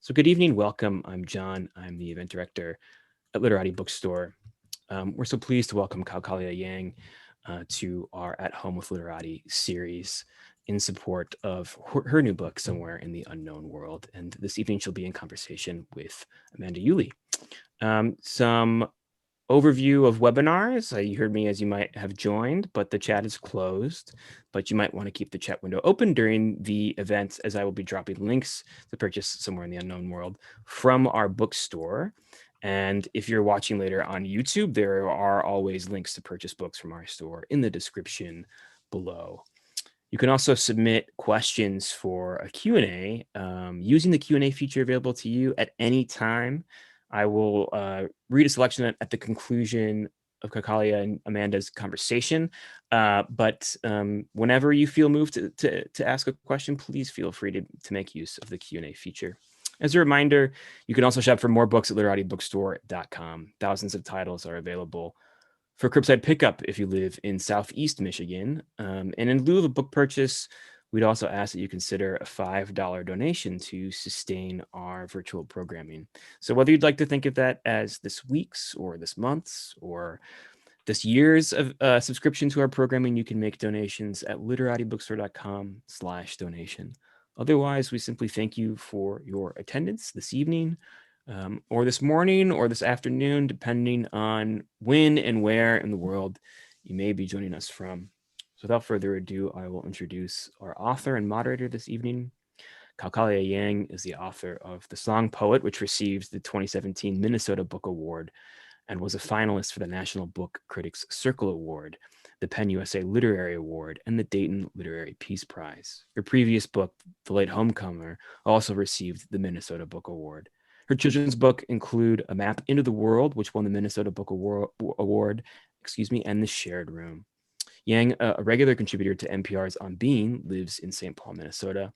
So good evening, welcome. I'm John. I'm the event director at Literati Bookstore. We're so pleased to welcome Kao Kalia Yang to our At Home with Literati series in support of her new book, Somewhere in the Unknown World. And this evening she'll be in conversation with Amanda Uhle. Some overview of webinars. You heard me as you might have joined, but the chat is closed. But you might want to keep the chat window open during the event, as I will be dropping links to purchase Somewhere in the Unknown World from our bookstore. And if you're watching later on YouTube, there are always links to purchase books from our store in the description below. You can also submit questions for a Q&A using the Q&A feature available to you at any time. I will read a selection at the conclusion of Kakalia and Amanda's conversation. But whenever you feel moved to ask a question, please feel free to make use of the Q&A feature. As a reminder, you can also shop for more books at literatibookstore.com. Thousands of titles are available for curbside pickup if you live in Southeast Michigan. And in lieu of a book purchase, we'd also ask that you consider a $5 donation to sustain our virtual programming. So whether you'd like to think of that as this week's or this month's or this year's of subscription to our programming, you can make donations at literatibookstore.com/donation. Otherwise, we simply thank you for your attendance this evening, or this morning, or this afternoon, depending on when and where in the world you may be joining us from. So without further ado, I will introduce our author and moderator this evening. Kao Kalia Yang is the author of The Song Poet, which received the 2017 Minnesota Book Award and was a finalist for the National Book Critics Circle Award, the Penn USA Literary Award, and the Dayton Literary Peace Prize. Her previous book, The Late Homecomer, also received the Minnesota Book Award. Her children's book include A Map into the World, which won the Minnesota Book Award, and The Shared Room. Yang, a regular contributor to NPR's On Being, lives in St. Paul, Minnesota.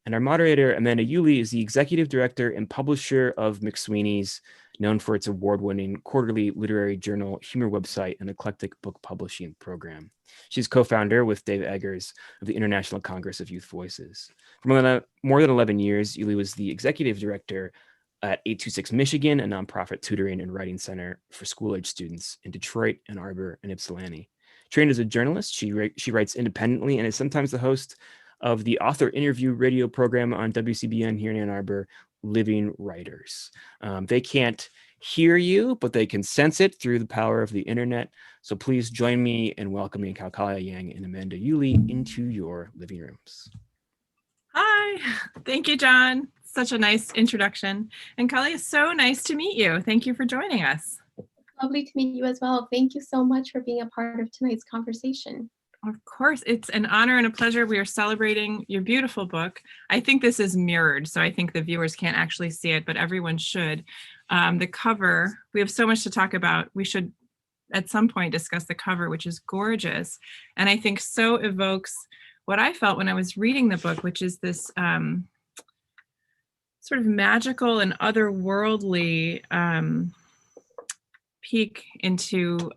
And our moderator, Amanda Uhle, is the executive director and publisher of Mcsweeney's, known for its award-winning quarterly literary journal, humor website, and eclectic book publishing program. She's co-founder with Dave Eggers of the International Congress of Youth Voices. For more than 11 years, Uhle was the executive director at 826 Michigan, a nonprofit tutoring and writing center for school-age students in Detroit, Ann Arbor, and Ypsilanti. Trained as a journalist, she writes independently and is sometimes the host of the author interview radio program on WCBN here in Ann Arbor, Living Writers. They can't hear you, but they can sense it through the power of the internet. So please join me in welcoming Kao Kalia Yang and Amanda Uhle into your living rooms. Hi, thank you, John. Such a nice introduction. And Kalia, so nice to meet you. Thank you for joining us. Lovely to meet you as well. Thank you so much for being a part of tonight's conversation. Of course, it's an honor and a pleasure. We are celebrating your beautiful book. I think this is mirrored, so I think the viewers can't actually see it, but everyone should. The cover, we have so much to talk about. We should at some point discuss the cover, which is gorgeous. And I think so evokes what I felt when I was reading the book, which is this sort of magical and otherworldly peek into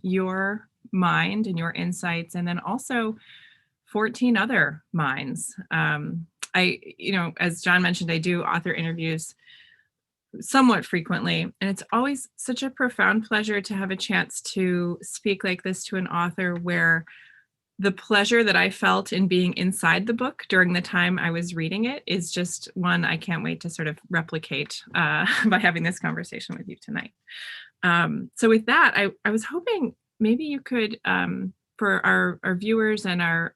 your mind and your insights, and then also 14 other minds. As John mentioned, I do author interviews somewhat frequently, and it's always such a profound pleasure to have a chance to speak like this to an author, where the pleasure that I felt in being inside the book during the time I was reading it is just one I can't wait to sort of replicate by having this conversation with you tonight. So with that, I was hoping maybe you could, for our viewers and our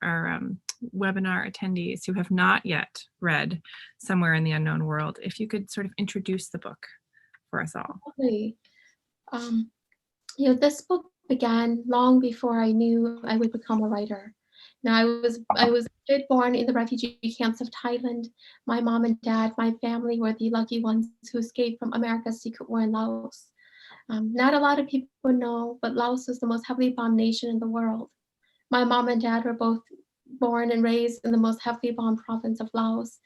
webinar attendees who have not yet read Somewhere in the Unknown World, if you could sort of introduce the book for us all. Okay. This book began long before I knew I would become a writer. Now, I was born in the refugee camps of Thailand. My mom and dad, my family, were the lucky ones who escaped from America's secret war in Laos. Not a lot of people know, but Laos is the most heavily bombed nation in the world. My mom and dad were both born and raised in the most heavily bombed province of Laos.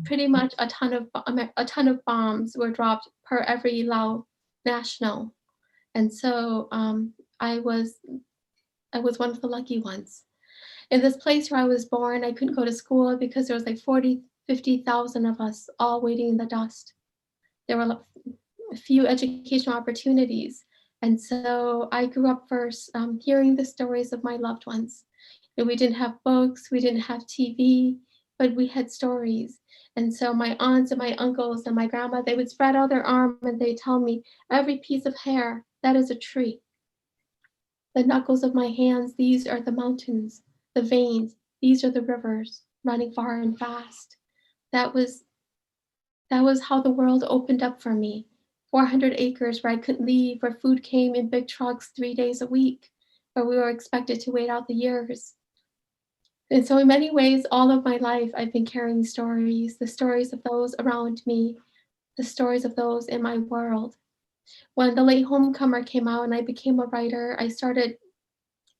Pretty much a ton of bombs were dropped per every Lao national, and so I was one of the lucky ones. In this place where I was born, I couldn't go to school because there was like 40, 50,000 of us all waiting in the dust. There were a few educational opportunities. And so I grew up first hearing the stories of my loved ones. And we didn't have books, we didn't have TV, but we had stories. And so my aunts and my uncles and my grandma, they would spread out their arm and they tell me, every piece of hair, that is a tree. The knuckles of my hands, these are the mountains. The veins, these are the rivers running far and fast. That was how the world opened up for me. 400 acres where I couldn't leave, where food came in big trucks 3 days a week, where we were expected to wait out the years. And so in many ways, all of my life, I've been carrying stories, the stories of those around me, the stories of those in my world. When The Late Homecomer came out and I became a writer, I started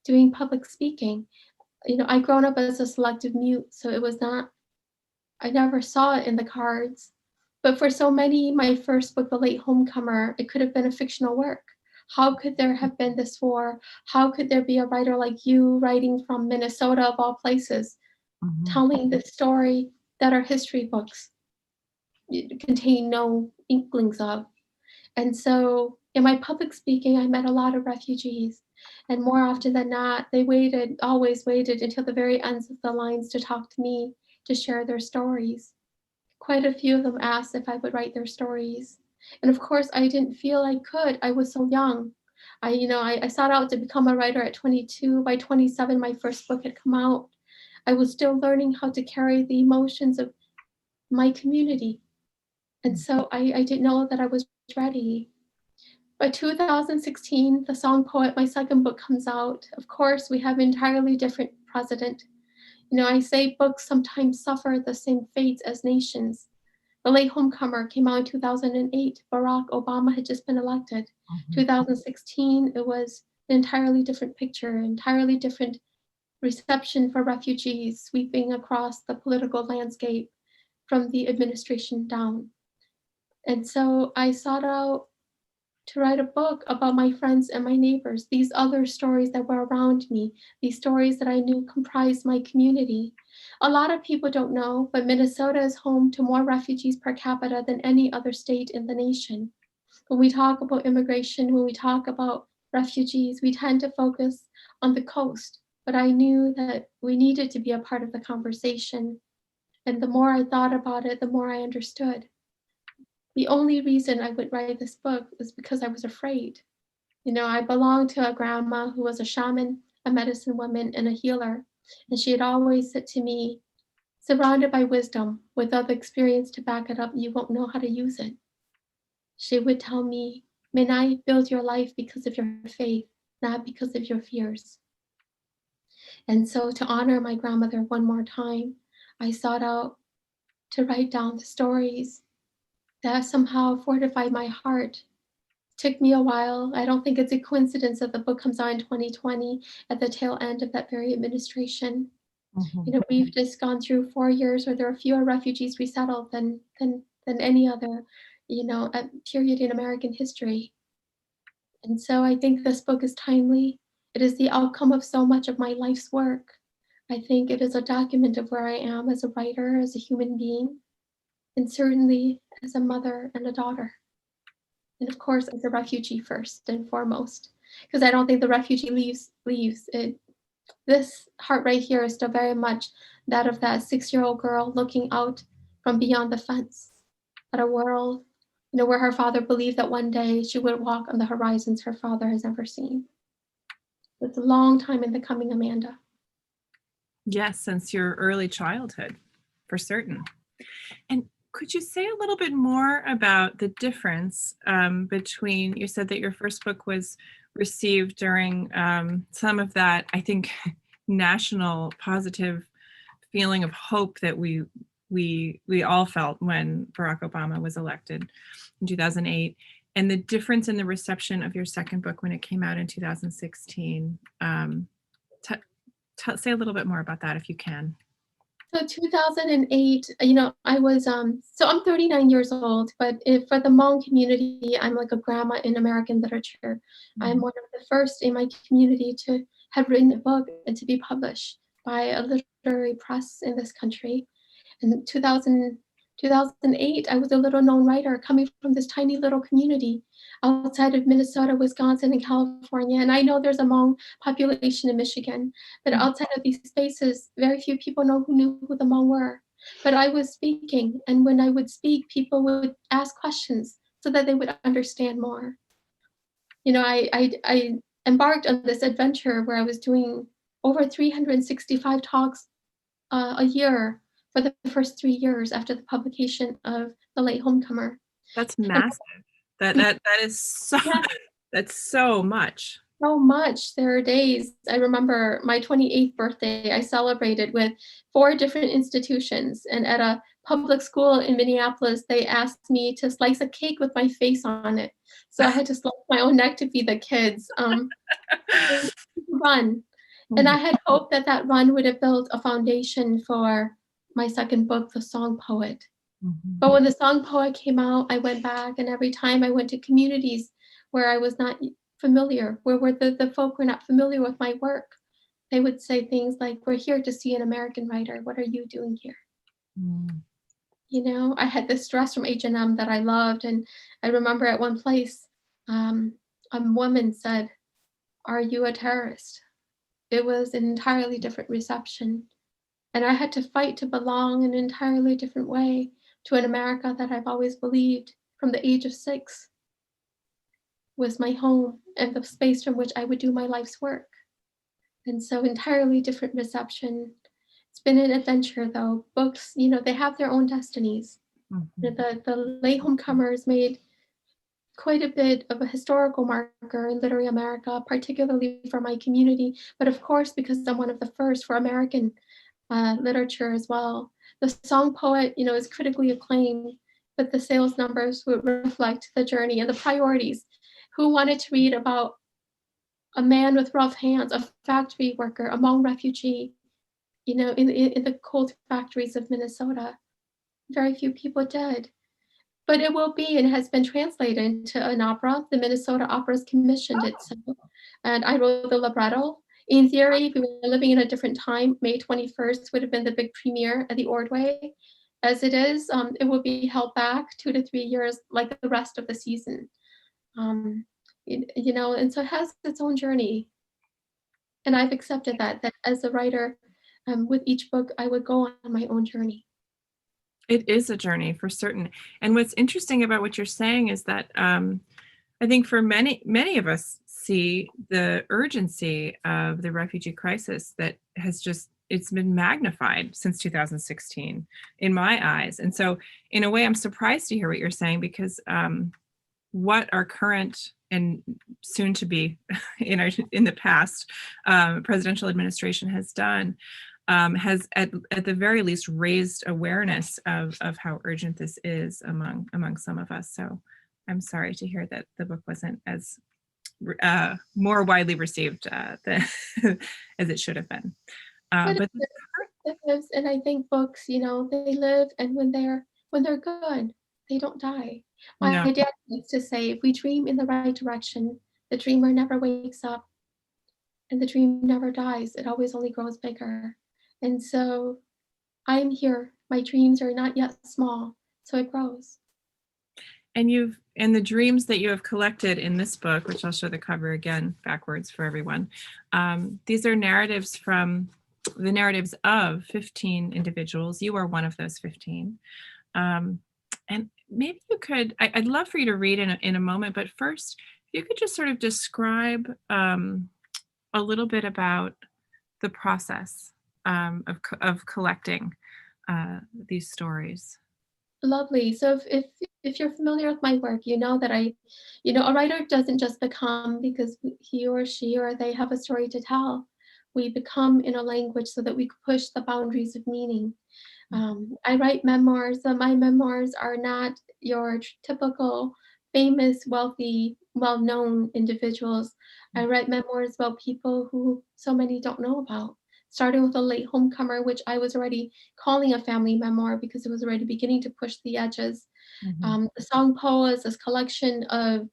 doing public speaking. I'd grown up as a selective mute, so it was not, I never saw it in the cards. But for so many, my first book, The Late Homecomer, it could have been a fictional work. How could there have been this war? How could there be a writer like you writing from Minnesota, of all places, telling the story that our history books contain no inklings of? And so in my public speaking, I met a lot of refugees. And more often than not, they always waited until the very ends of the lines to talk to me, to share their stories. Quite a few of them asked if I would write their stories. And of course, I didn't feel I could. I was so young. I sought out to become a writer at 22. By 27, my first book had come out. I was still learning how to carry the emotions of my community. And so I didn't know that I was ready. By 2016, The Song Poet, my second book, comes out. Of course, we have an entirely different president. I say books sometimes suffer the same fates as nations. The Late Homecomer came out in 2008. Barack Obama had just been elected. 2016, it was an entirely different picture, entirely different reception for refugees sweeping across the political landscape from the administration down. And so I sought out to write a book about my friends and my neighbors, these other stories that were around me, these stories that I knew comprised my community. A lot of people don't know, but Minnesota is home to more refugees per capita than any other state in the nation. When we talk about immigration, when we talk about refugees, we tend to focus on the coast, but I knew that we needed to be a part of the conversation. And the more I thought about it, the more I understood. The only reason I would write this book was because I was afraid. I belonged to a grandma who was a shaman, a medicine woman, and a healer. And she had always said to me, surrounded by wisdom, without the experience to back it up, you won't know how to use it. She would tell me, Menai, build your life because of your faith, not because of your fears. And so to honor my grandmother one more time, I sought out to write down the stories that somehow fortified my heart. Took me a while. I don't think it's a coincidence that the book comes out in 2020 at the tail end of that very administration. We've just gone through 4 years where there are fewer refugees resettled than any other, period in American history. And so I think this book is timely. It is the outcome of so much of my life's work. I think it is a document of where I am as a writer, as a human being, and certainly as a mother and a daughter. And of course, as a refugee first and foremost, because I don't think the refugee leaves it. This heart right here is still very much that of that 6-year-old girl looking out from beyond the fence at a world, where her father believed that one day she would walk on the horizons her father has never seen. It's a long time in the coming, Amanda. Yes, since your early childhood, for certain. And could you say a little bit more about the difference between, you said that your first book was received during some of that, I think, national positive feeling of hope that we all felt when Barack Obama was elected in 2008, and the difference in the reception of your second book when it came out in 2016. Say a little bit more about that if you can. So 2008, I was, so I'm 39 years old, but for the Hmong community, I'm like a grandma in American literature. I'm one of the first in my community to have written a book and to be published by a literary press in this country. In 2008, I was a little known writer coming from this tiny little community outside of Minnesota, Wisconsin, and California. And I know there's a Hmong population in Michigan, but outside of these spaces, very few people knew who the Hmong were. But I was speaking, and when I would speak, people would ask questions so that they would understand more. I embarked on this adventure where I was doing over 365 talks a year for the first 3 years after the publication of The Late Homecomer. That's massive. That is so Yeah, that's so much. so much. There are days, I remember my 28th birthday, I celebrated with 4 different institutions, and at a public school in Minneapolis, they asked me to slice a cake with my face on it. So I had to slice my own neck to feed the kids. It was a run. And I had hoped that that run would have built a foundation for my second book, The Song Poet. But when The Song Poet came out, I went back, and every time I went to communities where I was not familiar, where the folk were not familiar with my work, they would say things like, "We're here to see an American writer. What are you doing here?" Mm. I had this dress from H&M that I loved, and I remember at one place, a woman said, "Are you a terrorist?" It was an entirely different reception, and I had to fight to belong in an entirely different way to an America that I've always believed from the age of 6 was my home and the space from which I would do my life's work. And so entirely different reception. It's been an adventure though. Books, they have their own destinies. The Late Homecomers made quite a bit of a historical marker in literary America, particularly for my community, but of course, because I'm one of the first for American literature as well. The Song Poet, is critically acclaimed, but the sales numbers would reflect the journey and the priorities. Who wanted to read about a man with rough hands, a factory worker, a Hmong refugee, in the coal factories of Minnesota? Very few people did. But it will be and has been translated into an opera. The Minnesota Opera's commissioned it, and I wrote the libretto. In theory, if we were living in a different time, May 21st would have been the big premiere at the Ordway. As it is, it will be held back 2 to 3 years, like the rest of the season. And so it has its own journey. And I've accepted that as a writer, with each book, I would go on my own journey. It is a journey for certain. And what's interesting about what you're saying is that I think for many of us see the urgency of the refugee crisis that it's been magnified since 2016 in my eyes. And so in a way, I'm surprised to hear what you're saying, because what our current and soon to be in the past presidential administration has done has at the very least raised awareness of how urgent this is among some of us. So I'm sorry to hear that the book wasn't as more widely received as it should have been. But It lives, and I think books, they live, and when they're good, they don't die. no, My dad used to say, if we dream in the right direction, the dreamer never wakes up, and the dream never dies. It always only grows bigger. And so I'm here. My dreams are not yet small, so it grows. and the dreams that you have collected in this book, which I'll show the cover again backwards for everyone. These are narratives from the narratives of 15 individuals. You are one of those 15. And maybe you could, I'd love for you to read in a moment, but first, if you could just sort of describe a little bit about the process of collecting these stories. Lovely. So if you're familiar with my work, you know that a writer doesn't just become because he or she or they have a story to tell. We become in a language so that we can push the boundaries of meaning. I write memoirs. My memoirs are not your typical famous, wealthy, well-known individuals. I write memoirs about people who so many don't know about. Starting with A Late Homecomer, which I was already calling a family memoir because it was already beginning to push the edges. The Song Poa is this collection of,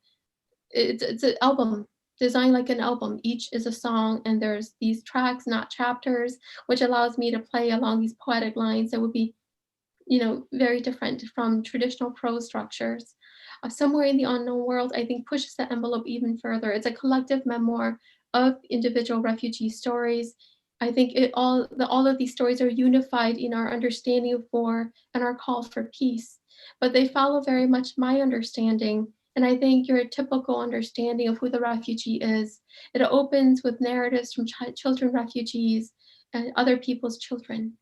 it's an album designed like an album. Each is a song, and there's these tracks, not chapters, which allows me to play along these poetic lines that would be very different from traditional prose structures. Somewhere in the Unknown World, I think, pushes the envelope even further. It's a collective memoir of individual refugee stories. I think all of these stories are unified in our understanding of war and our call for peace, but they follow very much my understanding, and I think your typical understanding of who the refugee is. It opens with narratives from children refugees and other people's children.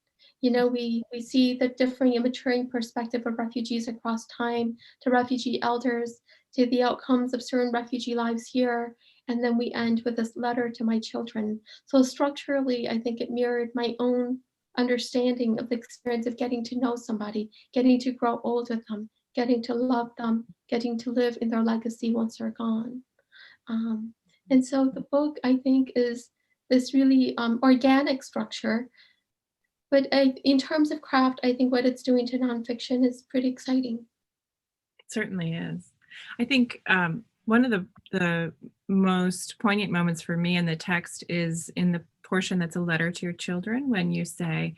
We see the differing and maturing perspective of refugees across time, to refugee elders, to the outcomes of certain refugee lives here, and then we end with this letter to my children. So structurally, I think it mirrored my own understanding of the experience of getting to know somebody, getting to grow old with them, getting to love them, getting to live in their legacy once they're gone. Um, and so the book, I think, is this really organic structure, but in terms of craft, I think what it's doing to nonfiction is pretty exciting. It certainly is. I think one of the most poignant moments for me in the text is in the portion that's a letter to your children, when you say,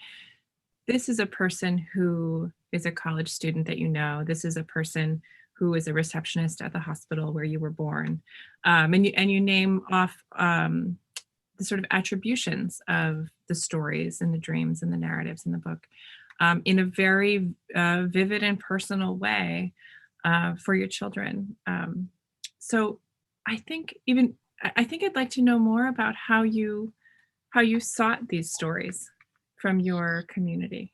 this is a person who is a college student that you know. This is a person who is a receptionist at the hospital where you were born. And you name off the sort of attributions of the stories and the dreams and the narratives in the book in a very vivid and personal way for your children. So I think I'd like to know more about how you sought these stories from your community.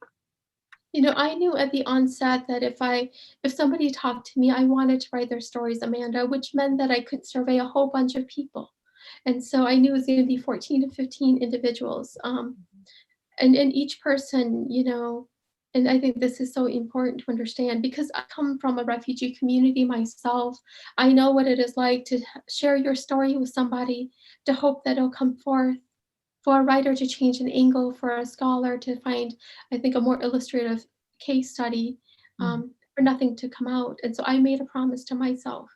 I knew at the onset that if somebody talked to me, I wanted to write their stories, Amanda, which meant that I could survey a whole bunch of people. And so I knew it was going to be 14 to 15 individuals. And each person, and I think this is so important to understand because I come from a refugee community myself. I know what it is like to share your story with somebody, to hope that it'll come forth, for a writer to change an angle, for a scholar to find, I think, a more illustrative case study, Mhm. for nothing to come out. And so I made a promise to myself.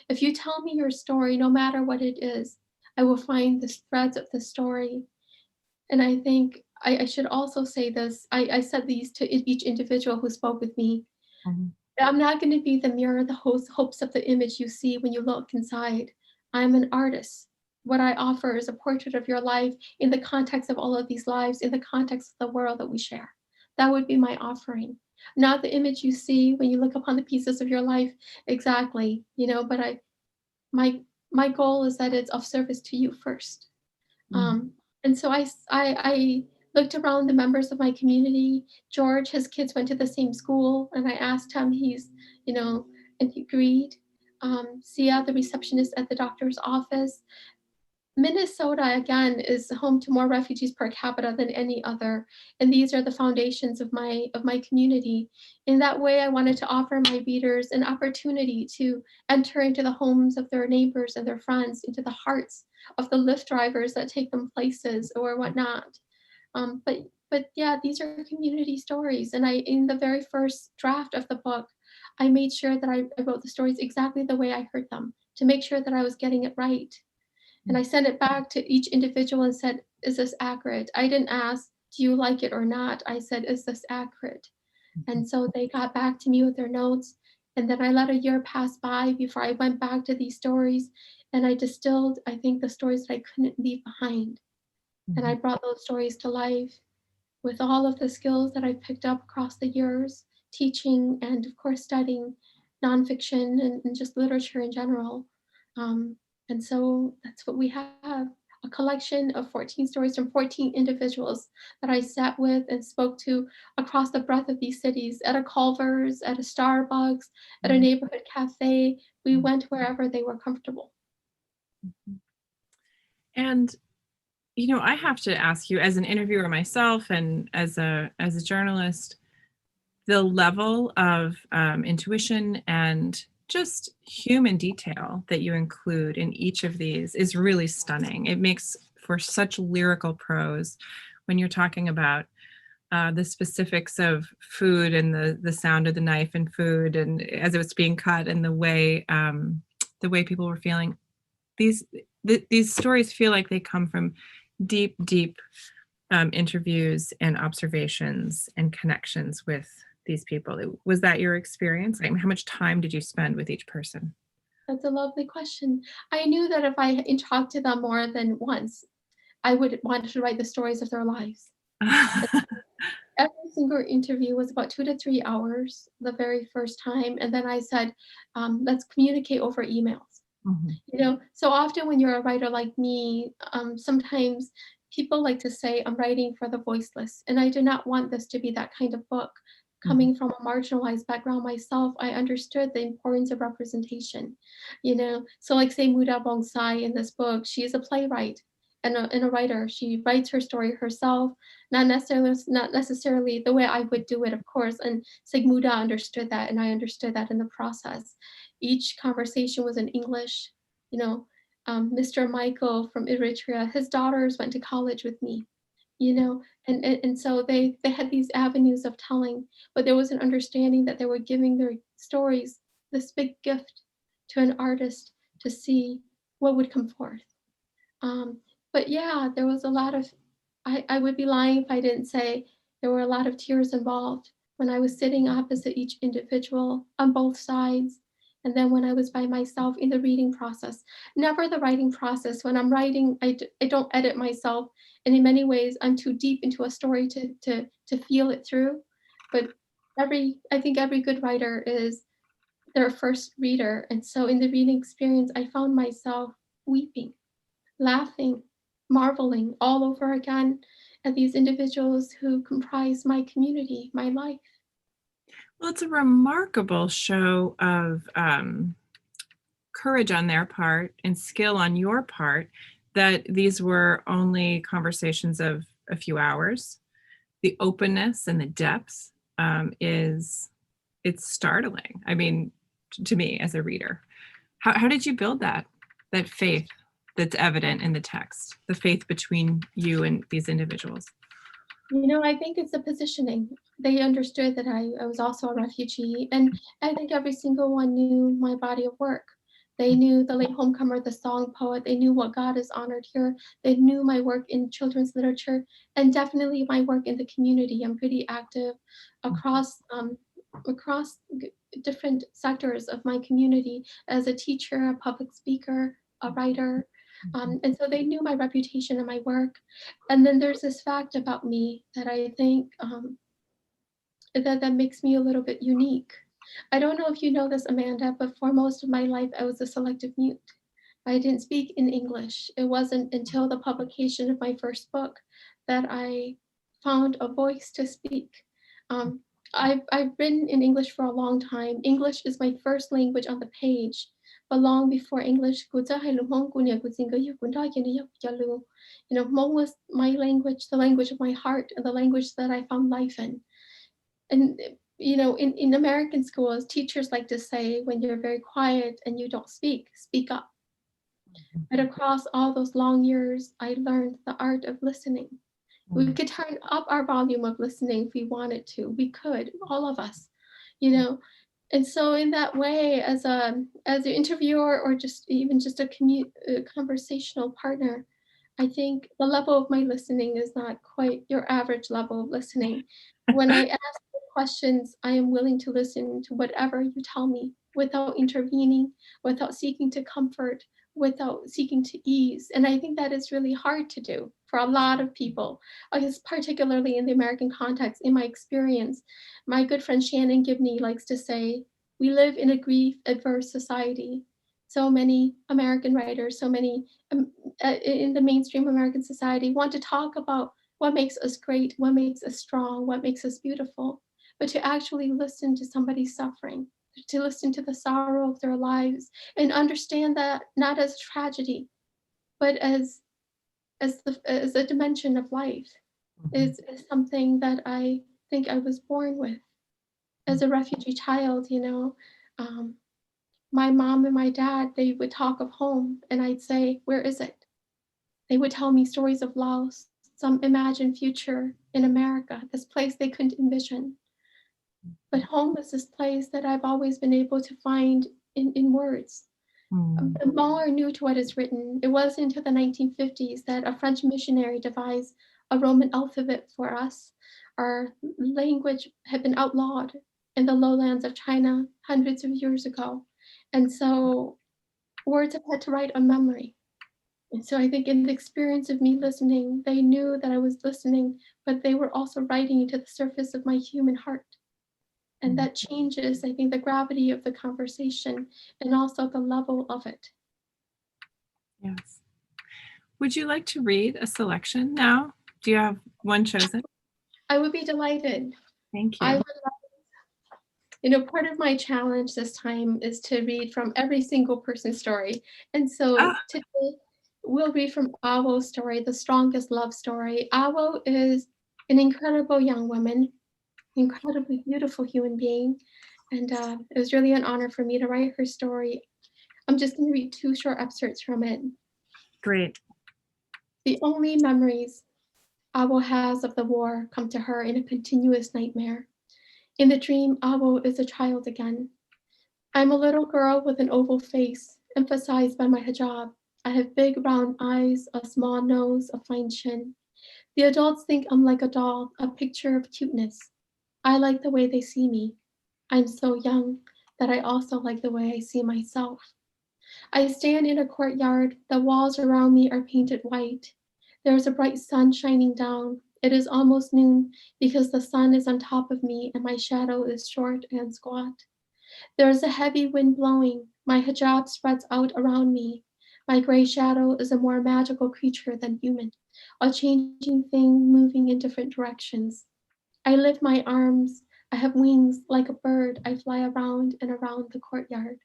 If you tell me your story, no matter what it is, I will find the threads of the story. And I think I should also say this. I said these to each individual who spoke with me. Mhm. I'm not going to be the mirror, the hopes of the image you see when you look inside. I'm an artist. What I offer is a portrait of your life in the context of all of these lives, in the context of the world that we share. That would be my offering. Not the image you see when you look upon the pieces of your life exactly, but my my goal is that it's of service to you first. Mhm. Um, and so I looked around the members of my community. George, his kids went to the same school, and I asked him. You know, and he agreed. Sia, the receptionist at the doctor's office. Minnesota, again, is home to more refugees per capita than any other, and these are the foundations of my community. In that way, I wanted to offer my readers an opportunity to enter into the homes of their neighbors and their friends, into the hearts of the Lyft drivers that take them places or whatnot. But yeah, these are community stories, and in the very first draft of the book, I made sure that I wrote the stories exactly the way I heard them to make sure that I was getting it right. And I sent it back to each individual and said, "Is this accurate?" I didn't ask, "Do you like it or not?" I said, "Is this accurate?" And so they got back to me with their notes. And then I let a year pass by before I went back to these stories. And I distilled, I think, the stories that I couldn't leave behind. And I Mhm. brought those stories to life with all of the skills that I picked up across the years, teaching and, of course, studying nonfiction and just literature in general. Um, and so that's what we have, a collection of 14 stories from 14 individuals that I sat with and spoke to across the breadth of these cities, at a Culver's, at a Starbucks, at a Mhm. neighborhood cafe. We went wherever they were comfortable. Mhm. And I have to ask you, as an interviewer myself and as a journalist, the level of intuition and just human detail that you include in each of these is really stunning. It makes for such lyrical prose when you're talking about the specifics of food and the sound of the knife and food and as it was being cut and the way people were feeling. These these stories feel like they come from deep interviews and observations and connections with these people? Was that your experience? Like, how much time did you spend with each person? That's a lovely question. I knew that if I talked to them more than once, I would want to write the stories of their lives. Every single interview was about 2 to 3 hours the very first time, and then I said, "Let's communicate over emails." Mhm. So often when you're a writer like me, sometimes people like to say, "I'm writing for the voiceless," and I do not want this to be that kind of book. Mhm. Coming from a marginalized background myself, I understood the importance of representation. So like say Muda Bongsai in this book, she is a playwright and a writer. She writes her story herself, not necessarily the way I would do it, of course. And Sigmuda understood that, and I understood that in the process. Each conversation was in English. You know, Mr. Michael from Eritrea, his daughters went to college with me. And so they had these avenues of telling, but there was an understanding that they were giving their stories this big gift to an artist to see what would come forth. Um, but yeah, there was a lot of, I would be lying if I didn't say there were a lot of tears involved when I was sitting opposite each individual on both sides. And then when I was by myself in the reading process, never the writing process. When I'm writing, I don't edit myself. And in many ways, I'm too deep into a story to feel it through. But I think every good writer is their first reader. And so in the reading experience, I found myself weeping, laughing, marveling all over again at these individuals who comprise my community, my life. Well, it's a remarkable show of courage on their part and skill on your part that these were only conversations of a few hours. The openness and the depth is it's startling. I mean, to me as a reader, how did you build that faith that's evident in the text, the faith between you and these individuals? I think it's the positioning. They understood that I was also a refugee, and I think every single one knew my body of work. They knew the late homecomer, the song poet. They knew what God is honored here. They knew my work in children's literature, and definitely my work in the community. I'm pretty active across different sectors of my community as a teacher, a public speaker, a writer. And so they knew my reputation and my work. And then there's this fact about me that I think that makes me a little bit unique. I don't know if you know this, Amanda, but for most of my life, I was a selective mute. I didn't speak in English. It wasn't until the publication of my first book that I found a voice to speak. Um, I've written in English for a long time. English is my first language on the page, but long before English, Hmong was my language, the language of my heart, and the language that I found life in. And in American schools, teachers like to say, when you're very quiet and you don't speak up. But across all those long years, I learned the art of listening. We could turn up our volume of listening if we wanted to. We could, all of us, you know. And so, in that way, as an interviewer or just a conversational partner, I think the level of my listening is not quite your average level of listening. When I ask questions, I am willing to listen to whatever you tell me without intervening, without seeking to comfort, without seeking to ease. And I think that is really hard to do for a lot of people, I guess, particularly in the American context. In my experience, my good friend Shannon Gibney likes to say, we live in a grief adverse society. So many American writers, so many in the mainstream American society want to talk about what makes us great, what makes us strong, what makes us beautiful, but to actually listen to somebody's suffering, to listen to the sorrow of their lives and understand that not as tragedy, but as a dimension of life is something that I think I was born with. As a refugee child, um, my mom and my dad, they would talk of home, and I'd say, "Where is it?" They would tell me stories of Laos, some imagined future in America, this place they couldn't envision. But home was this place that I've always been able to find in words. Mm. More new to what is written. It wasn't until the 1950s that a French missionary devised a Roman alphabet for us. Our language had been outlawed in the lowlands of China hundreds of years ago. And so words have had to write on memory. And so I think in the experience of me listening, they knew that I was listening, but they were also writing into the surface of my human heart. And that changes, I think, the gravity of the conversation and also the level of it. Yes. Would you like to read a selection now? Do you have one chosen? I would be delighted. Thank I you. would part of my challenge this time is to read from every single person's story. And so Ah, today we'll read from Awo's story, The Strongest Love Story. Awo is an incredible young woman, incredibly beautiful human being. And it was really an honor for me to write her story. I'm just going to read 2 short excerpts from it. great. The only memories Awo has of the war come to her in a continuous nightmare. In the dream, Awo is a child again. I'm a little girl with an oval face, emphasized by my hijab. I have big round eyes, a small nose, a fine chin. The adults think I'm like a doll, a picture of cuteness. I like the way they see me. I'm so young that I also like the way I see myself. I stand in a courtyard. The walls around me are painted white. There is a bright sun shining down. It is almost noon because the sun is on top of me and my shadow is short and squat. There is a heavy wind blowing. My hijab spreads out around me. My gray shadow is a more magical creature than human, a changing thing moving in different directions. I lift my arms. I have wings like a bird. I fly around and around the courtyard.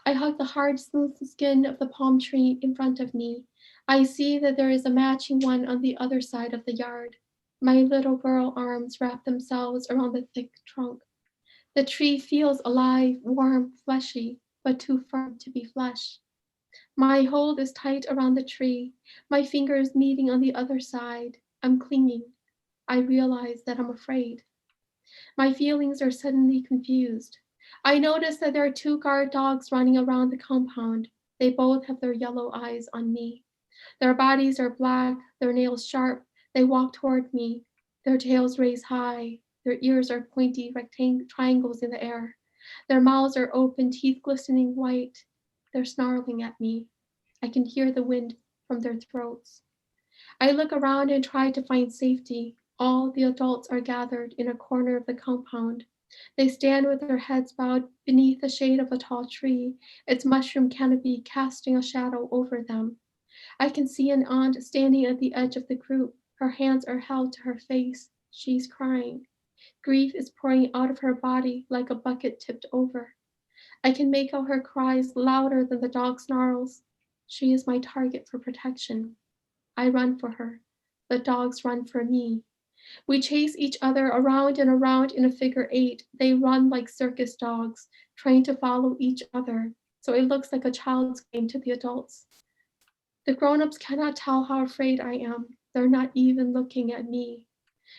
I hug the hard, smooth skin of the palm tree in front of me. I see that there is a matching one on the other side of the yard. My little girl arms wrap themselves around the thick trunk. The tree feels alive, warm, fleshy, but too firm to be flesh. My hold is tight around the tree, my fingers meeting on the other side. I'm clinging. I realize that I'm afraid. My feelings are suddenly confused. I notice that there are 2 guard dogs running around the compound. They both have their yellow eyes on me. Their bodies are black, their nails sharp. They walk toward me. Their tails raise high. Their ears are pointy triangles in the air. Their mouths are open, teeth glistening white. They're snarling at me. I can hear the wind from their throats. I look around and try to find safety. All the adults are gathered in a corner of the compound. They stand with their heads bowed beneath the shade of a tall tree, its mushroom canopy casting a shadow over them. I can see an aunt standing at the edge of the group. Her hands are held to her face. She's crying. Grief is pouring out of her body like a bucket tipped over. I can make out her cries louder than the dog snarls. She is my target for protection. I run for her. The dogs run for me. We chase each other around and around in a figure 8. They run like circus dogs, trying to follow each other. So it looks like a child's game to the adults. The grown-ups cannot tell how afraid I am. They're not even looking at me.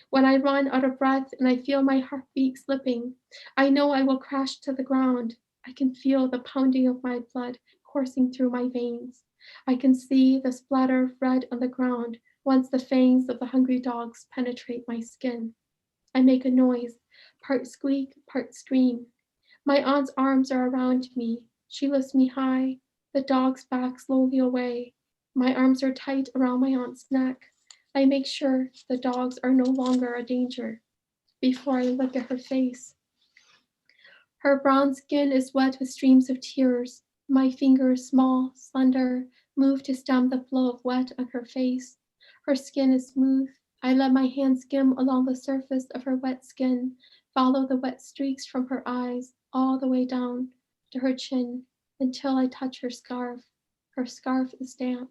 When I run out of breath and I feel my heartbeat slipping, I know I will crash to the ground. I can feel the pounding of my blood coursing through my veins. I can see the splatter of red on the ground once the fangs of the hungry dogs penetrate my skin. I make a noise, part squeak, part scream. My aunt's arms are around me. She lifts me high. The dogs back slowly away. My arms are tight around my aunt's neck. I make sure the dogs are no longer a danger before I look at her face. Her brown skin is wet with streams of tears. My fingers, small, slender, move to stem the flow of wet on her face. Her skin is smooth. I let my hand skim along the surface of her wet skin, follow the wet streaks from her eyes all the way down to her chin until I touch her scarf. Her scarf is damp.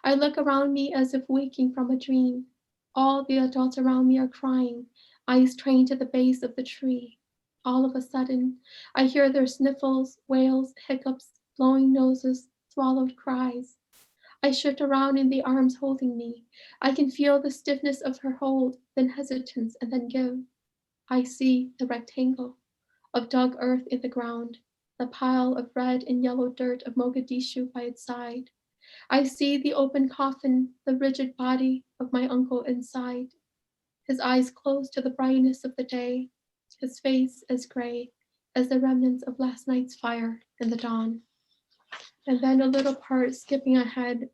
I look around me as if waking from a dream. All the adults around me are crying, eyes trained to the base of the tree. All of a sudden, I hear their sniffles, wails, hiccups, blowing noses, swallowed cries. I shift around in the arms holding me. I can feel the stiffness of her hold, then hesitance, and then give. I see the rectangle of dug earth in the ground, the pile of red and yellow dirt of Mogadishu by its side. I see the open coffin, the rigid body of my uncle inside, his eyes closed to the brightness of the day, his face as gray as the remnants of last night's fire in the dawn. And then a little part skipping ahead.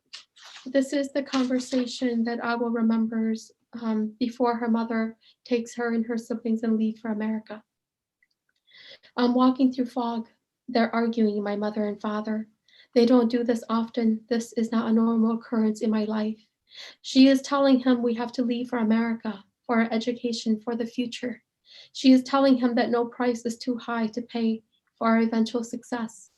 This is the conversation that Awo remembers before her mother takes her and her siblings and leave for America. I'm walking through fog. They're arguing, my mother and father. They don't do this often. This is not a normal occurrence in my life. She is telling him we have to leave for America, for our education, for the future. She is telling him that no price is too high to pay for our eventual success.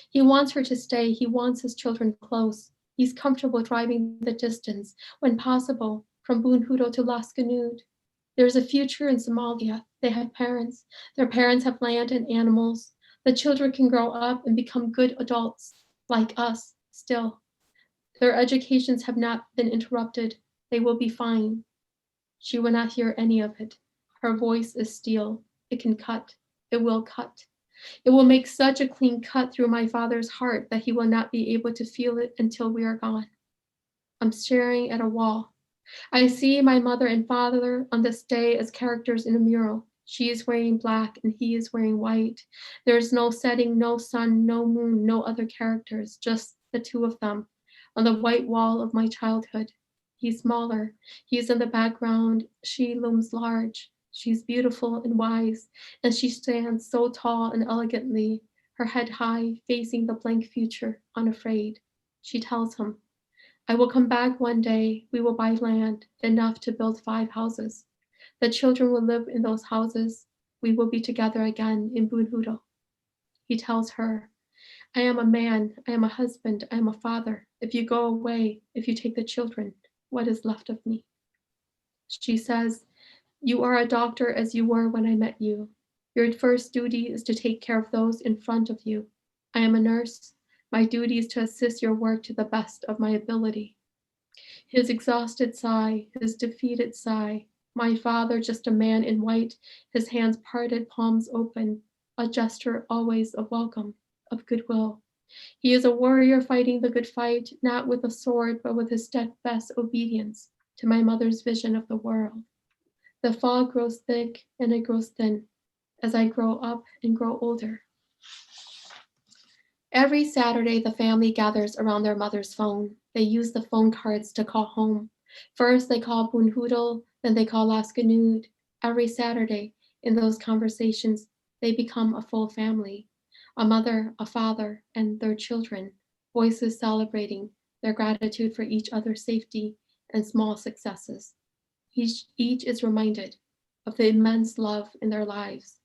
He wants her to stay. He wants his children close. He's comfortable driving the distance, when possible, from Bunhudo to Lascanood. There's a future in Somalia. They have parents. Their parents have land and animals. The children can grow up and become good adults, like us, still. Their educations have not been interrupted. They will be fine. She will not hear any of it. Her voice is steel. It can cut. It will cut. It will make such a clean cut through my father's heart that he will not be able to feel it until we are gone. I'm staring at a wall. I see my mother and father on this day as characters in a mural. She is wearing black and he is wearing white. There is no setting, no sun, no moon, no other characters, just the two of them on the white wall of my childhood. He's smaller. He's in the background. She looms large. She's beautiful and wise, and she stands so tall and elegantly, her head high, facing the blank future, unafraid. She tells him, I will come back one day. We will buy land, enough to build 5 houses. The children will live in those houses. We will be together again in Bunhudo. He tells her, I am a man, I am a husband, I am a father. If you go away, if you take the children, what is left of me? She says, you are a doctor as you were when I met you. Your first duty is to take care of those in front of you. I am a nurse. My duty is to assist your work to the best of my ability. His exhausted sigh, his defeated sigh. My father, just a man in white, his hands parted, palms open, a gesture always of welcome, of goodwill. He is a warrior fighting the good fight, not with a sword, but with his steadfast obedience to my mother's vision of the world. The fog grows thick and it grows thin as I grow up and grow older. Every Saturday, the family gathers around their mother's phone. They use the phone cards to call home. First, they call Bunhudo, then they call Lascanood. Every Saturday, in those conversations, they become a full family, a mother, a father, and their children, voices celebrating their gratitude for each other's safety and small successes. Each is reminded of the immense love in their lives,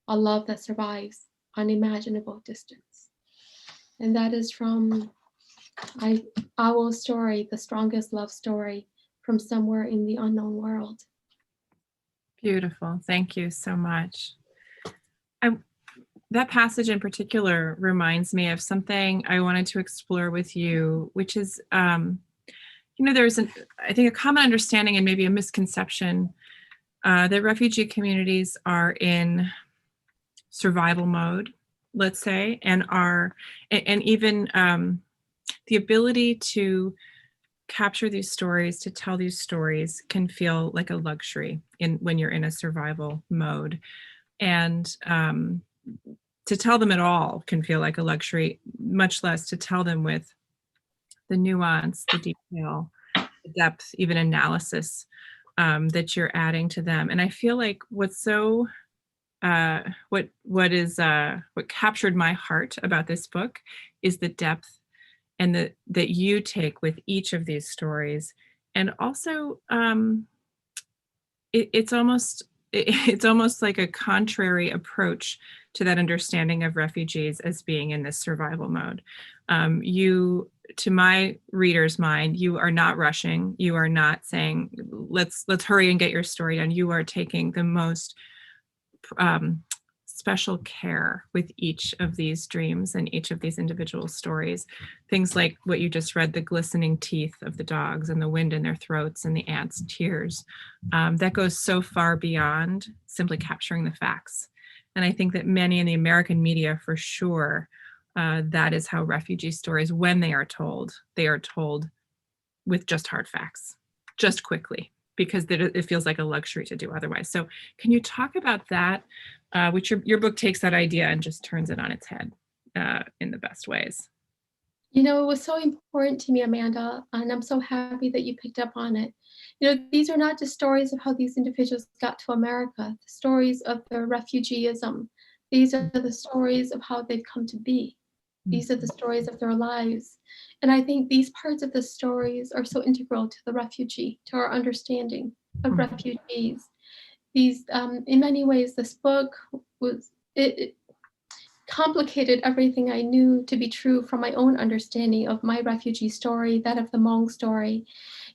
a love that survives unimaginable distance. And that is from Awo's story, The Strongest Love Story from Somewhere in the Unknown World. Beautiful. Thank you so much. That passage in particular reminds me of something I wanted to explore with you, which is, there's I think a common understanding and maybe a misconception that refugee communities are in survival mode, let's say, and even the ability to capture these stories, to tell these stories can feel like a luxury when you're in a survival mode. And to tell them at all can feel like a luxury, much less to tell them with the nuance, the detail, the depth, even analysis that you're adding to them. And I feel like what captured my heart about this book is the depth and that you take with each of these stories. And also it's almost like a contrary approach to that understanding of refugees as being in this survival mode. To my reader's mind, you are not rushing. You are not saying, let's hurry and get your story done. You are taking the most special care with each of these dreams and each of these individual stories. Things like what you just read, the glistening teeth of the dogs and the wind in their throats and the ants' tears. That goes so far beyond simply capturing the facts. And I think that many in the American media, for sure, that is how refugee stories, when they are told with just hard facts, just quickly, because it feels like a luxury to do otherwise. So can you talk about that, which your book takes that idea and just turns it on its head in the best ways? You know, it was so important to me, Amanda, and I'm so happy that you picked up on it. You know, these are not just stories of how these individuals got to America, the stories of their refugeeism. These are the stories of how they've come to be. These are the stories of their lives. And I think these parts of the stories are so integral to the refugee, to our understanding of refugees. These, in many ways, this book it complicated everything I knew to be true from my own understanding of my refugee story, that of the Hmong story.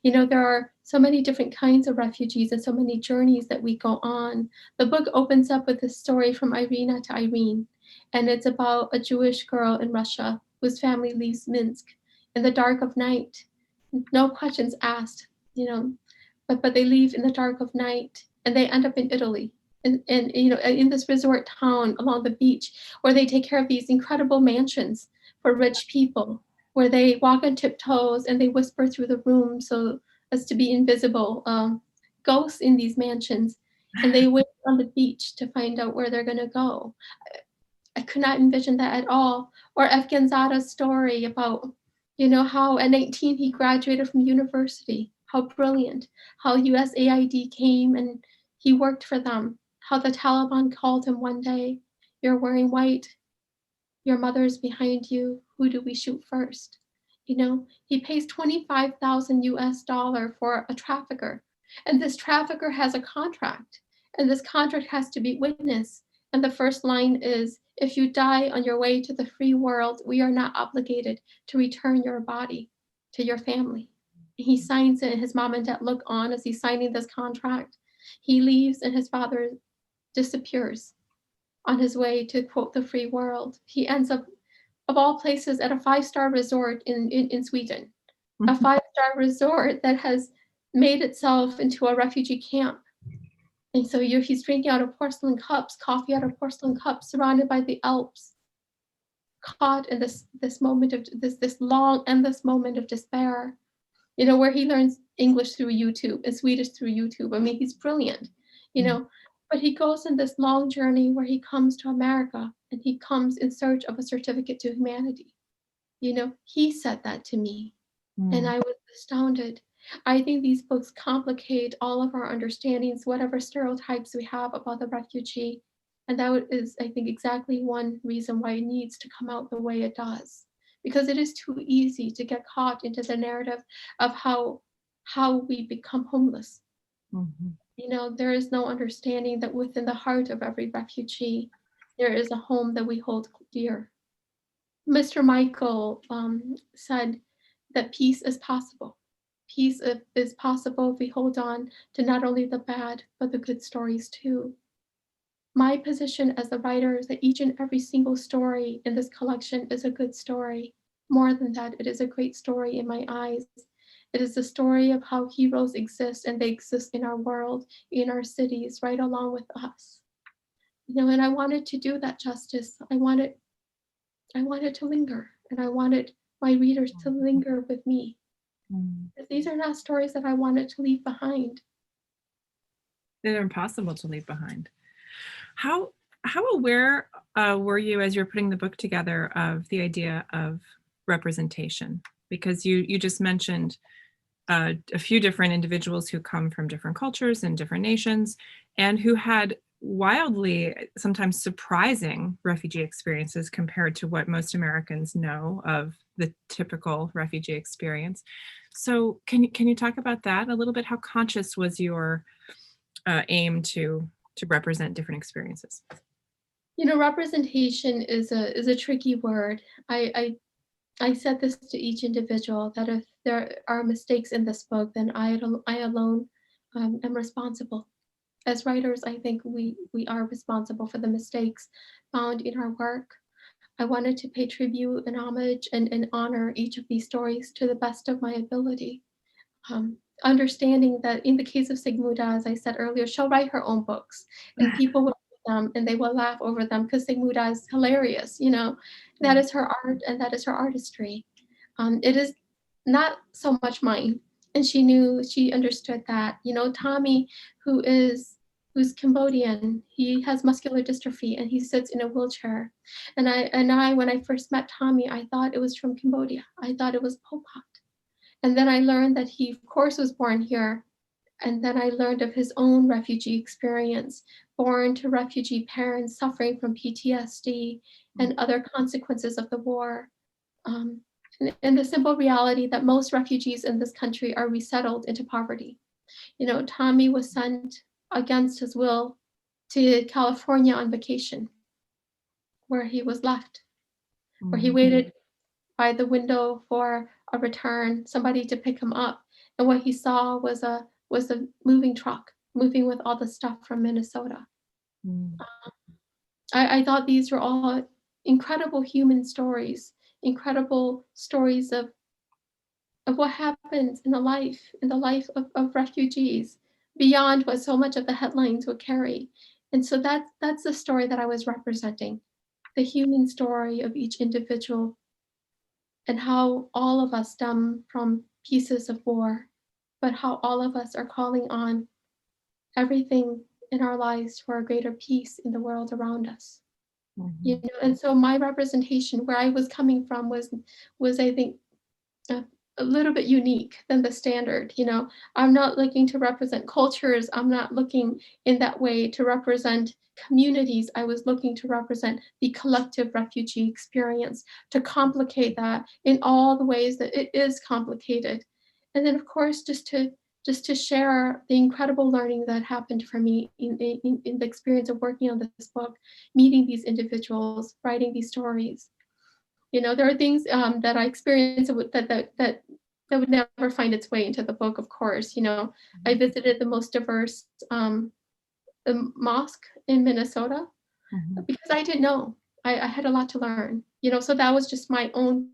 You know, there are so many different kinds of refugees and so many journeys that we go on. The book opens up with this story from Irina to Irene, and it's about a Jewish girl in Russia whose family leaves Minsk in the dark of night. No questions asked, you know, but they leave in the dark of night and they end up in Italy. And you know, in this resort town along the beach, where they take care of these incredible mansions for rich people, where they walk on tiptoes and they whisper through the room so as to be invisible, ghosts in these mansions, and they wait on the beach to find out where they're going to go. I could not envision that at all. Or Afganzada's story about, you know, how at 19 he graduated from university. How brilliant. How USAID came and he worked for them. How the Taliban called him one day, "You're wearing white. Your mother's behind you. Who do we shoot first?" You know, he pays 25,000 US dollar for a trafficker. And this trafficker has a contract. And this contract has to be witnessed. And the first line is, "If you die on your way to the free world, we are not obligated to return your body to your family." He signs it, and his mom and dad look on as he's signing this contract. He leaves, and his father disappears on his way to, quote, the free world. He ends up, of all places, at a five-star resort in Sweden, a five-star resort that has made itself into a refugee camp. And so he's drinking out of porcelain cups, coffee out of porcelain cups, surrounded by the Alps, caught in this moment of this long, endless moment of despair. You know, where he learns English through YouTube and Swedish through YouTube. I mean, he's brilliant, you know. But he goes in this long journey where he comes to America and he comes in search of a certificate to humanity. You know, he said that to me, and I was astounded. I think these books complicate all of our understandings, whatever stereotypes we have about the refugee. And that is, I think, exactly one reason why it needs to come out the way it does. Because it is too easy to get caught into the narrative of how we become homeless. You know, there is no understanding that within the heart of every refugee, there is a home that we hold dear. Mr. Michael said that peace is possible. Peace is possible if we hold on to not only the bad, but the good stories too. My position as a writer is that each and every single story in this collection is a good story. More than that, it is a great story in my eyes. It is the story of how heroes exist, and they exist in our world, in our cities, right along with us. You know, and I wanted to do that justice. I wanted to linger, and I wanted my readers to linger with me. These are not stories that I wanted to leave behind. They're impossible to leave behind. How aware were you, as you're putting the book together, of the idea of representation? Because you just mentioned a few different individuals who come from different cultures and different nations, and who had wildly, sometimes surprising refugee experiences compared to what most Americans know of the typical refugee experience. So can you talk about that a little bit? How conscious was your aim to represent different experiences? You know, representation is a tricky word. I said this to each individual, that if there are mistakes in this book, then I alone am responsible. As writers, I think we are responsible for the mistakes found in our work. I wanted to pay tribute and homage and honor each of these stories to the best of my ability. Understanding that in the case of Sigmuda, as I said earlier, she'll write her own books, and people will them and they will laugh over them because they mood as hilarious, you know. That is her art and that is her artistry. It is not so much mine. And she understood that. You know, Tommy, who's Cambodian, he has muscular dystrophy and he sits in a wheelchair. And I when I first met Tommy, I thought it was from Cambodia. I thought it was Pol Pot. And then I learned that he, of course, was born here. And then I learned of his own refugee experience, born to refugee parents suffering from PTSD and other consequences of the war. Um, and the simple reality that most refugees in this country are resettled into poverty. You know, Tommy was sent against his will to California on vacation, where he was left, where he waited by the window for a return, somebody to pick him up. And what he saw was a moving truck moving with all the stuff from Minnesota. Mm. I thought these were all incredible human stories, incredible stories of what happens in the life of refugees beyond what so much of the headlines would carry. And so that's the story that I was representing, the human story of each individual and how all of us stem from pieces of war, but how all of us are calling on everything in our lives for a greater peace in the world around us. You know, and so my representation, where I was coming from, was I think a, a little bit unique than the standard. You know, I'm not looking to represent cultures. I'm not looking in that way to represent communities. I was looking to represent the collective refugee experience, to complicate that in all the ways that it is complicated. And then, of course, just to share the incredible learning that happened for me in the experience of working on this book, meeting these individuals, writing these stories. You know, there are things that I experienced that would never find its way into the book, of course. You know, I visited the most diverse the mosque in Minnesota because I didn't know. I had a lot to learn, you know, so that was just my own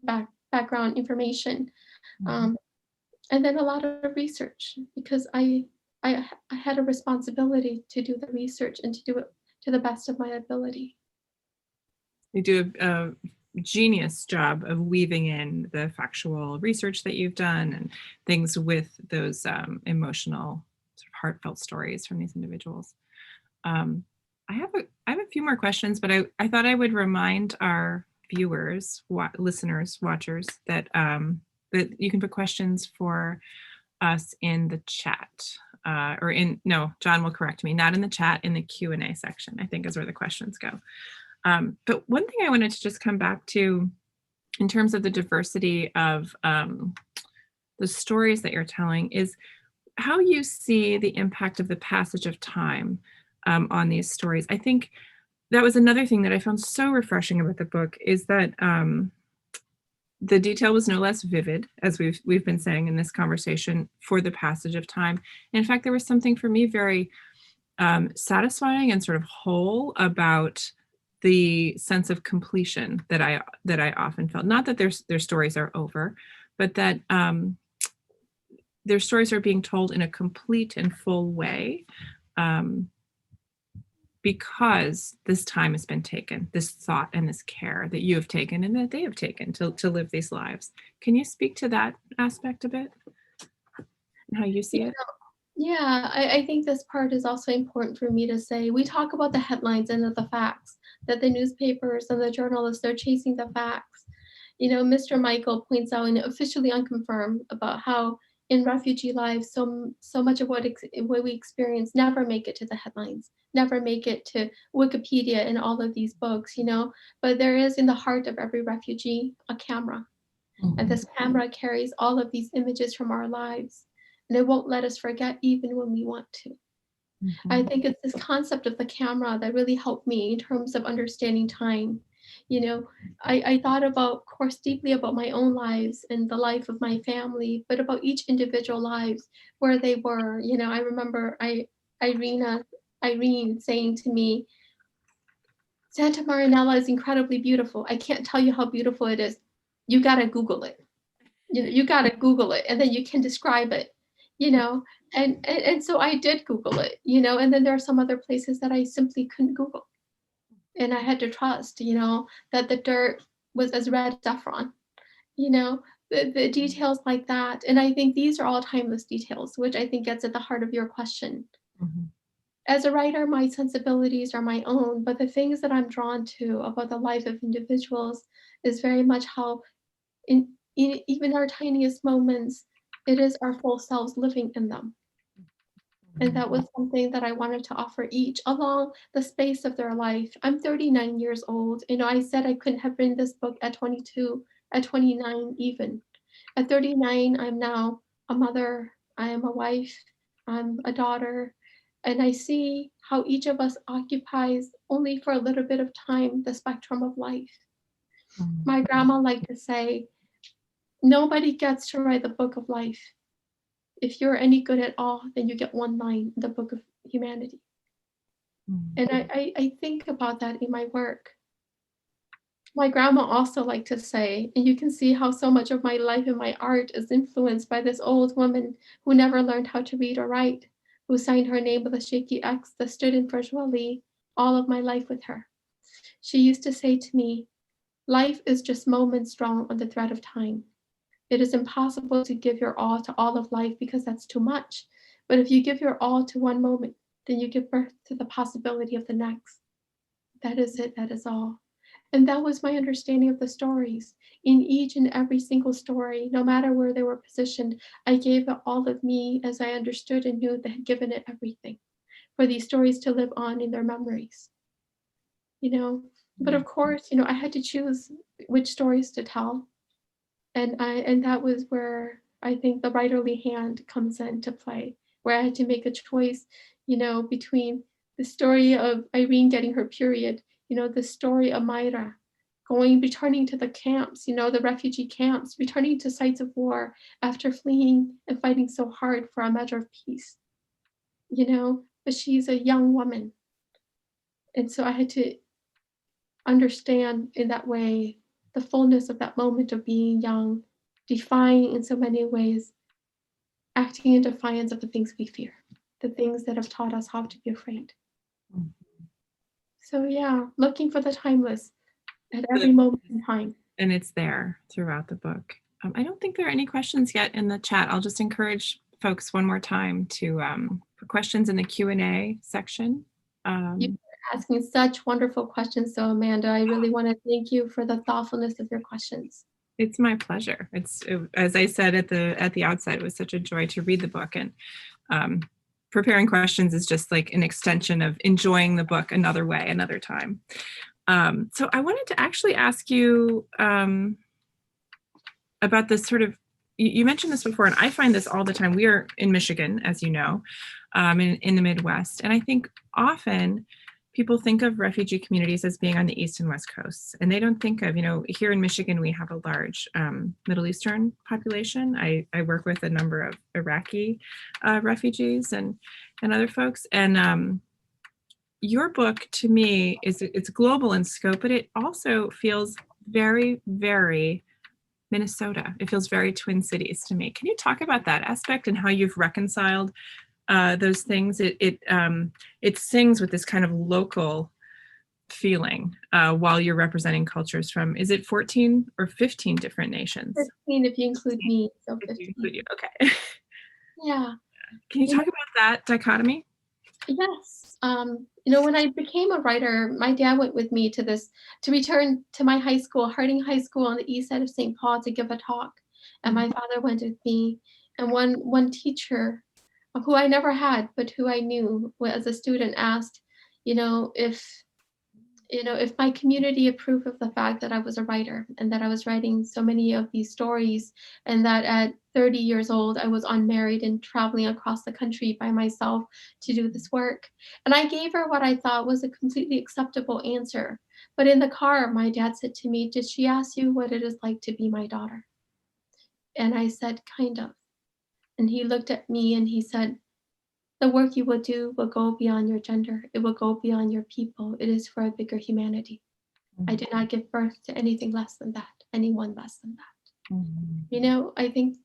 background information. Um, and then a lot of research because I had a responsibility to do the research and to do it to the best of my ability. You do a genius job of weaving in the factual research that you've done and things with those emotional, sort of heartfelt stories from these individuals. I have a few more questions, but I thought I would remind our viewers, listeners, watchers that that you can put questions for us in the chat. John will correct me, not in the chat, in the Q&A section, I think is where the questions go. But one thing I wanted to just come back to in terms of the diversity of the stories that you're telling is how you see the impact of the passage of time on these stories. I think that was another thing that I found so refreshing about the book is that the detail was no less vivid, as we've been saying in this conversation, for the passage of time. In fact, there was something for me very satisfying and sort of whole about the sense of completion that I often felt. Not that their stories are over, but that their stories are being told in a complete and full way. Because this time has been taken, this thought and this care that you have taken and that they have taken to live these lives. Can you speak to that aspect a bit and how you see it? Yeah, I think this part is also important for me to say. We talk about the headlines and the facts, that the newspapers and the journalists, they're chasing the facts. You know, Mr. Michael points out, and officially unconfirmed, about how in refugee lives, so much of what we experience never make it to the headlines, never make it to Wikipedia and all of these books, you know. But there is in the heart of every refugee a camera. And this camera carries all of these images from our lives. And it won't let us forget even when we want to. I think it's this concept of the camera that really helped me in terms of understanding time. You know, I thought about, of course, deeply about my own lives and the life of my family, but about each individual lives, where they were. You know, I remember Irene saying to me, Santa Marinella is incredibly beautiful. I can't tell you how beautiful it is. You got to Google it. You know, you got to Google it and then you can describe it, you know. And so I did Google it, and then there are some other places that I simply couldn't Google. And I had to trust, that the dirt was as red as saffron, you know, the details like that. And I think these are all timeless details, which I think gets at the heart of your question. Mhm. As a writer, my sensibilities are my own, but the things that I'm drawn to about the life of individuals is very much how in even our tiniest moments, it is our full selves living in them. And that was something that I wanted to offer each along the space of their life. I'm 39 years old. I said I couldn't have written this book at 22, at 29 even. At 39, I'm now a mother, I am a wife, I'm a daughter, and I see how each of us occupies only for a little bit of time the spectrum of life. Mhm. My grandma liked to say, nobody gets to write the book of life. If you're any good at all, then you get one line in the book of humanity. Mhm. And I think about that in my work. My grandma also liked to say, and you can see how so much of my life and my art is influenced by this old woman who never learned how to read or write, who signed her name with a shaky X that stood in virtually all of my life with her. She used to say to me, life is just moments drawn on the thread of time. It is impossible to give your all to all of life because that's too much. But if you give your all to one moment, then you give birth to the possibility of the next. That is it, that is all. And that was my understanding of the stories. In each and every single story, no matter where they were positioned, I gave it all of me as I understood and knew that had given it everything for these stories to live on in their memories, you know. But of course, I had to choose which stories to tell. And that was where I think the writerly hand comes into play, where I had to make a choice, between the story of Irene getting her period, the story of Myra returning to the camps, the refugee camps, returning to sites of war after fleeing and fighting so hard for a measure of peace, but she's a young woman. And so I had to understand in that way the fullness of that moment of being young, defying in so many ways, acting in defiance of the things we fear, the things that have taught us how to be afraid. So yeah, looking for the timeless at every moment in time. And it's there throughout the book. I don't think there are any questions yet in the chat. I'll just encourage folks one more time to put questions in the Q&A section. You are asking such wonderful questions, so Amanda, I really want to thank you for the thoughtfulness of your questions. It's my pleasure. As I said at the outset, it was such a joy to read the book, and preparing questions is just like an extension of enjoying the book another way, another time. So I wanted to actually ask you about this sort of, you mentioned this before, and I find this all the time. We are in Michigan, as you know, in the Midwest. And I think often people think of refugee communities as being on the East and West coasts. And they don't think of, here in Michigan, we have a large Middle Eastern population. I work with a number of Iraqi refugees and other folks. And your book, to me, it's global in scope, but it also feels very, very Minnesota. It feels very Twin Cities to me. Can you talk about that aspect and how you've reconciled those things? It sings with this kind of local feeling while you're representing cultures from, is it 14 or 15 different nations? 15 if you include me, so 15. If you include you, okay. Yeah. Can you talk about that dichotomy? Yes. When I became a writer, my dad went with me to return to my high school, Harding High School on the east side of St. Paul, to give a talk. And my father went with me. And one teacher who I never had, but who I knew as a student asked, if my community approved of the fact that I was a writer and that I was writing so many of these stories, and that at 30 years old, I was unmarried and traveling across the country by myself to do this work. And I gave her what I thought was a completely acceptable answer. But in the car, my dad said to me, "Did she ask you what it is like to be my daughter?" And I said, "Kind of." And he looked at me and he said, "The work you will do will go beyond your gender. It will go beyond your people. It is for a bigger humanity. I did not give birth to anything less than that, anyone less than that." Mm-hmm. I think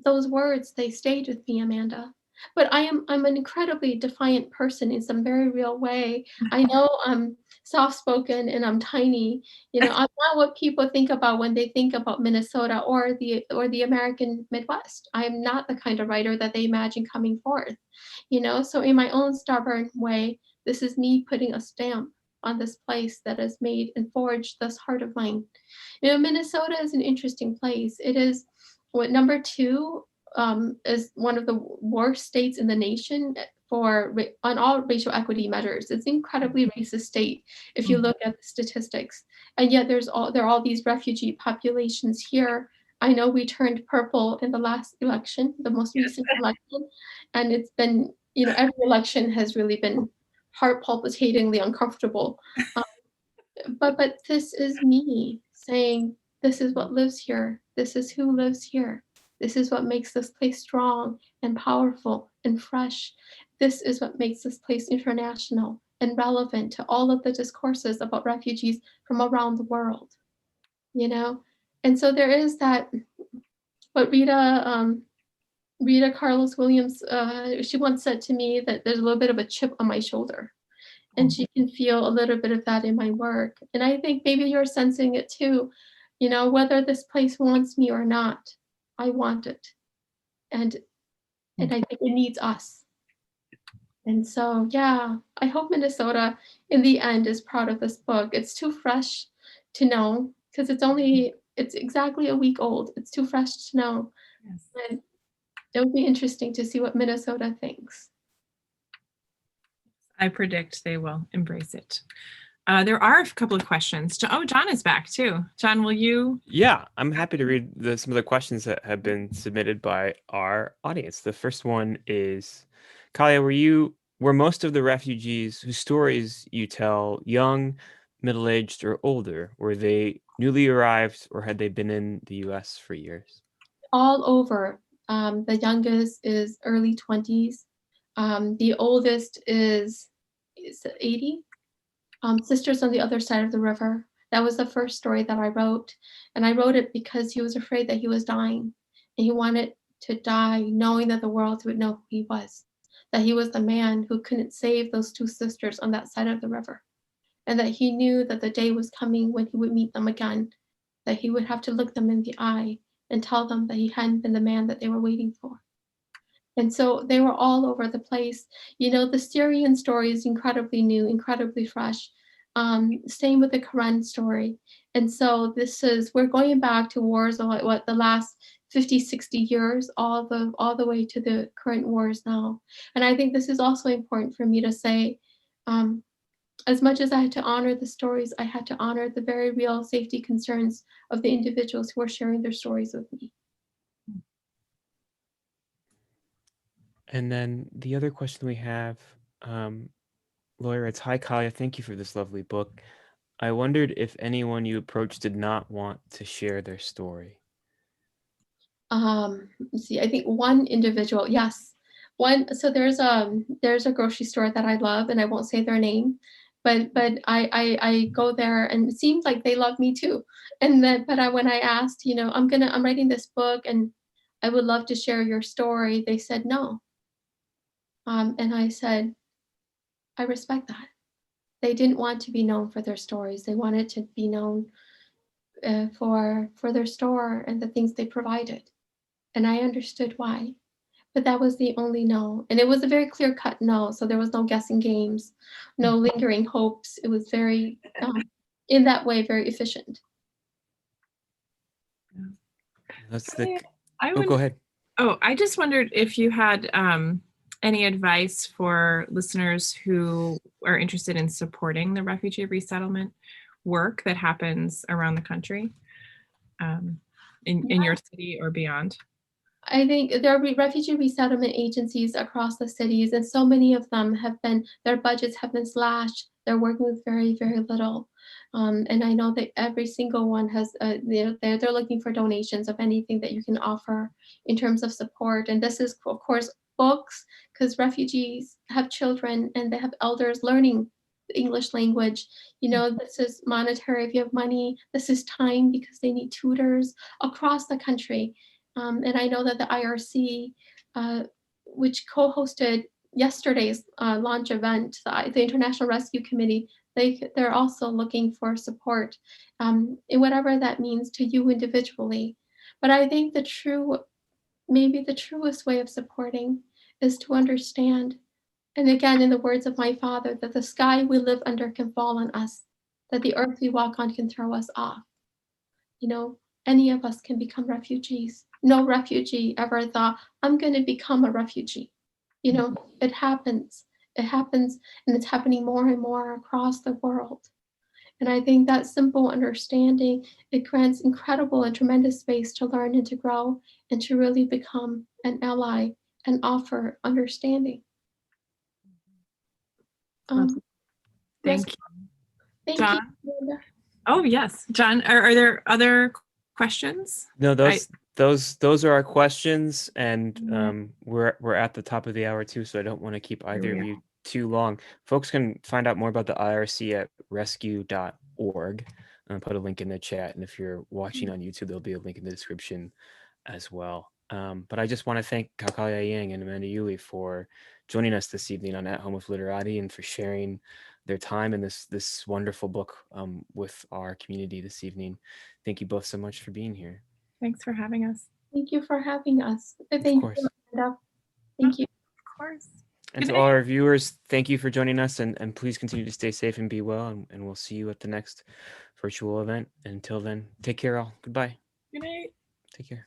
those words, they stayed with me, Amanda. But I'm an incredibly defiant person in some very real way. I know I'm soft-spoken and I'm tiny. I'm not what people think about when they think about Minnesota or the American Midwest. I am not the kind of writer that they imagine coming forth. So in my own stubborn way, this is me putting a stamp on this place that has made and forged this heart of mine. Minnesota is an interesting place. It is what number two is one of the worst states in the nation on all racial equity measures. It's an incredibly racist state if you look at the statistics, and yet there are all these refugee populations here. I know we turned purple in the last election, the most recent election, and it's been every election has really been heart palpitatingly uncomfortable. But this is me saying, this is what lives here. This is who lives here. This is what makes this place strong and powerful and fresh. This is what makes this place international and relevant to all of the discourses about refugees from around the world, you know? And so there is that, what Rita Carlos Williams, she once said to me that there's a little bit of a chip on my shoulder. And she can feel a little bit of that in my work. And I think maybe you're sensing it too. Whether this place wants me or not, I want it. And I think it needs us. And so, yeah, I hope Minnesota in the end is proud of this book. It's too fresh to know because it's exactly a week old. It's too fresh to know. Yes. And it'll be interesting to see what Minnesota thinks. I predict they will embrace it. There are a couple of questions. Oh, John is back too. John, will you? Yeah, I'm happy to read some of the questions that have been submitted by our audience. The first one is, Kalia, were most of the refugees whose stories you tell young, middle-aged, or older? Were they newly arrived, or had they been in the U.S. for years? All over. The youngest is early 20s. The oldest is 80. Sisters on the Other Side of the River. That was the first story that I wrote. And I wrote it because he was afraid that he was dying. And he wanted to die knowing that the world would know who he was. That he was the man who couldn't save those two sisters on that side of the river. And that he knew that the day was coming when he would meet them again. That he would have to look them in the eye and tell them that he hadn't been the man that they were waiting for. And so they were all over the place. The Syrian story is incredibly new, incredibly fresh. Same with the Karen story. And so we're going back to wars of what the last 50, 60 years, all the way to the current wars now. And I think this is also important for me to say, as much as I had to honor the stories, I had to honor the very real safety concerns of the individuals who are sharing their stories with me. And then the other question we have, Laura, it's, hi, Kalia, thank you for this lovely book. I wondered if anyone you approached did not want to share their story. Let's see, I think one individual, yes. So there's a grocery store that I love, and I won't say their name, but I go there, and it seems like they love me too. When I asked, I'm writing this book, and I would love to share your story, they said no. And I said, I respect that. They didn't want to be known for their stories. They wanted to be known for their store and the things they provided. And I understood why. But that was the only no. And it was a very clear-cut no. So there was no guessing games, no lingering hopes. It was very, in that way, very efficient. Go ahead. Oh, I just wondered if you had any advice for listeners who are interested in supporting the refugee resettlement work that happens around the country, in your city or beyond. I think there are refugee resettlement agencies across the cities, and so many of them their budgets have been slashed. They're working with very, very little. And I know that every single one has, they're looking for donations of anything that you can offer in terms of support. And this is, of course, books, because refugees have children and they have elders learning the English language. This is monetary if you have money. This is time because they need tutors across the country. And I know that the IRC which co-hosted yesterday's launch event, the International Rescue Committee, they're also looking for support, in whatever that means to you individually. But I think maybe the truest way of supporting is to understand, and again, in the words of my father, that the sky we live under can fall on us, that the earth we walk on can throw us off. You know, any of us can become refugees. No refugee ever thought, I'm going to become a refugee. You know, it happens. It happens, and it's happening more and more across the world. And I think that simple understanding, it grants incredible and tremendous space to learn and to grow and to really become an ally and offer understanding. Yes, Thank you. thank John? you, Amanda. Oh, yes. John, are there other questions? No, those are our questions, and we're at the top of the hour too, so I don't want to keep either of you too long. Folks can find out more about the IRC at rescue.org. I'll put a link in the chat, and if you're watching on YouTube, there'll be a link in the description as well. But I just want to thank Kao Kalia Yang and Amanda Uhle for joining us this evening on At Home with Literati and for sharing their time in this wonderful book with our community this evening. Thank you both so much for being here. Thanks for having us. Thank you for having us. Thank Of course. you, Amanda. Thank you. Of course. And to all our viewers, thank you for joining us, and please continue to stay safe and be well, and we'll see you at the next virtual event. Until then, take care all. Goodbye. Good night. Take care.